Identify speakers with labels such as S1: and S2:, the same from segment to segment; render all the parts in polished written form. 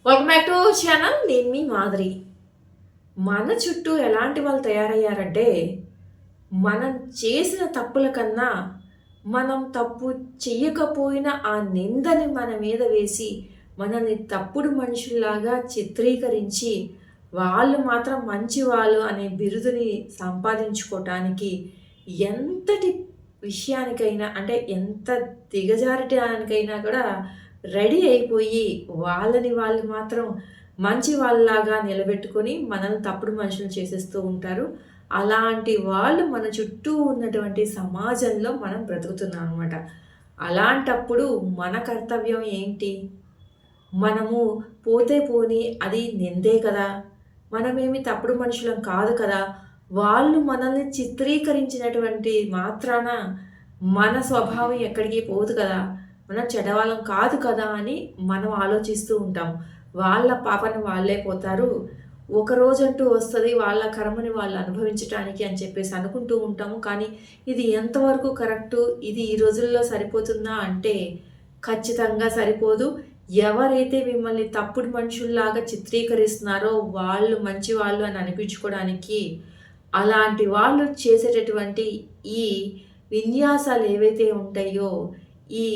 S1: Welcome back to our channel. నేను మీ మాదిరి. మన చుట్టూ ఎలాంటి వాళ్ళు తయారయ్యారంటే, మనం చేసిన తప్పుల కన్నా, మనం తప్పు చెయ్యకపోయినా ఆ నిందని మన మీద వేసి, మనల్ని తప్పుడు మనుషుల్లాగా చిత్రీకరించి, వాళ్ళు మాత్రం మంచివాళ్ళు అనే బిరుదుని సంపాదించుకోవటానికి ఎంతటి విషయానికైనా అంటే ఎంత దిగజారటానికైనా కూడా రెడీ అయిపోయి, వాళ్ళని వాళ్ళు మాత్రం మంచి వాళ్ళలాగా నిలబెట్టుకొని, మనల్ని తప్పుడు మనుషులు చేసేస్తూ ఉంటారు. అలాంటి వాళ్ళు మన చుట్టూ ఉన్నటువంటి సమాజంలో మనం బ్రతుకుతున్నాం అనమాట. అలాంటప్పుడు మన కర్తవ్యం ఏంటి? మనము పోతే పోనీ అది నిందే కదా! మనమేమి తప్పుడు మనుషులం కాదు కదా! వాళ్ళు మనల్ని చిత్రీకరించినటువంటి మాత్రాన మన స్వభావం ఎక్కడికి పోదు కదా! మనం చెడ్డవాళ్ళం కాదు కదా! అని మనం ఆలోచిస్తూ ఉంటాం. వాళ్ళ పాపన వాళ్ళే పోతారు. ఒక రోజంటూ వస్తది. వాళ్ళ కర్మని వాళ్ళు అనుభవించటానికి అని చెప్పేసి అనుకుంటూ ఉంటాము. కానీ ఇది ఎంతవరకు కరెక్టు? ఇది ఈ రోజుల్లో సరిపోతుందా అంటే ఖచ్చితంగా సరిపోదు. ఎవరైతే మిమ్మల్ని తప్పుడు మనుషుల్లాగా చిత్రీకరిస్తున్నారో వాళ్ళు మంచివాళ్ళు అని అనిపించుకోవడానికి అలాంటి వాళ్ళు చేసేటటువంటి ఈ విన్యాసాలు ఏవైతే ఉంటాయో, ఈ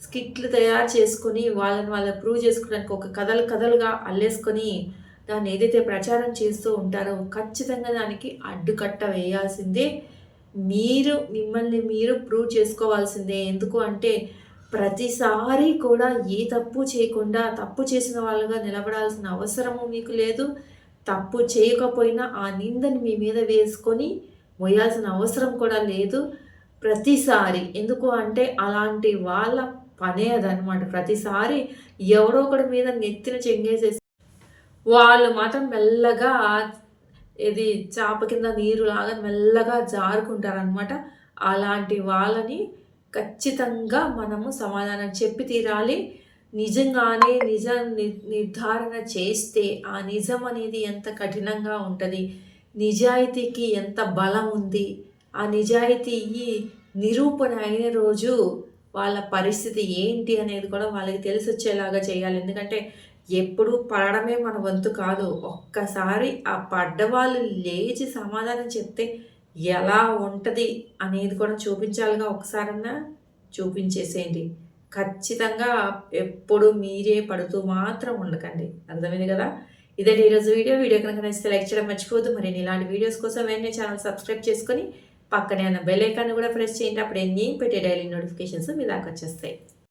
S1: స్కిట్లు తయారు చేసుకొని వాళ్ళని వాళ్ళు ప్రూవ్ చేసుకోవడానికి ఒక కథలు కథలుగా అల్లేసుకొని దాన్ని ఏదైతే ప్రచారం చేస్తూ ఉంటారో ఖచ్చితంగా దానికి అడ్డుకట్ట వేయాల్సిందే. మీరు మిమ్మల్ని మీరు ప్రూవ్ చేసుకోవాల్సిందే. ఎందుకు అంటే ప్రతిసారి కూడా ఏ తప్పు చేయకుండా తప్పు చేసిన వాళ్ళుగా నిలబడాల్సిన అవసరము మీకు లేదు. తప్పు చేయకపోయినా ఆ నిందని మీ మీద వేసుకొని మొయ్యాల్సిన అవసరం కూడా లేదు. ప్రతిసారి ఎందుకు అంటే అలాంటి వాళ్ళ పనే అదనమాట. ప్రతిసారి ఎవరో ఒకడి మీద నెత్తిన చెంగేసేసి వాళ్ళు మాత్రం మెల్లగా ఇది చాప కింద నీరులాగా మెల్లగా జారుకుంటారనమాట. అలాంటి వాళ్ళని ఖచ్చితంగా మనము సమాధానం చెప్పి తీరాలి. నిజంగానే నిజం నిర్ధారణ చేస్తే ఆ నిజం అనేది ఎంత కఠినంగా ఉంటది. నిజాయితీకి ఎంత బలం ఉంది. ఆ నిజాయితీ నిరూపణ అయిన రోజు వాళ్ళ పరిస్థితి ఏంటి అనేది కూడా వాళ్ళకి తెలిసొచ్చేలాగా చేయాలి. ఎందుకంటే ఎప్పుడు పడడమే మన వంతు కాదు. ఒక్కసారి ఆ పడ్డవాళ్ళు లేచి సమాధానం చెప్తే ఎలా ఉంటది అనేది కూడా చూపించాలిగా ఒకసారన్నా. చూపించేసేయండి. ఖచ్చితంగా ఎప్పుడు మీరే పడుతూ మాత్రం ఉండకండి. అర్థమైంది కదా! ఇదండి ఈరోజు వీడియో. వీడియో కనుక నచ్చితే లైక్ చేయడం మర్చిపోవద్దు. మరిన్ని ఇలాంటి వీడియోస్ కోసం వెంటనే ఛానల్ సబ్స్క్రైబ్ చేసుకొని పక్కనే ఉన్న బెల్ ఐకాన్ కూడా ప్రెస్ చేయండి. అప్పుడు నేను పెట్టే డైలీ నోటిఫికేషన్స్ మీ దాకా వచ్చేస్తాయి.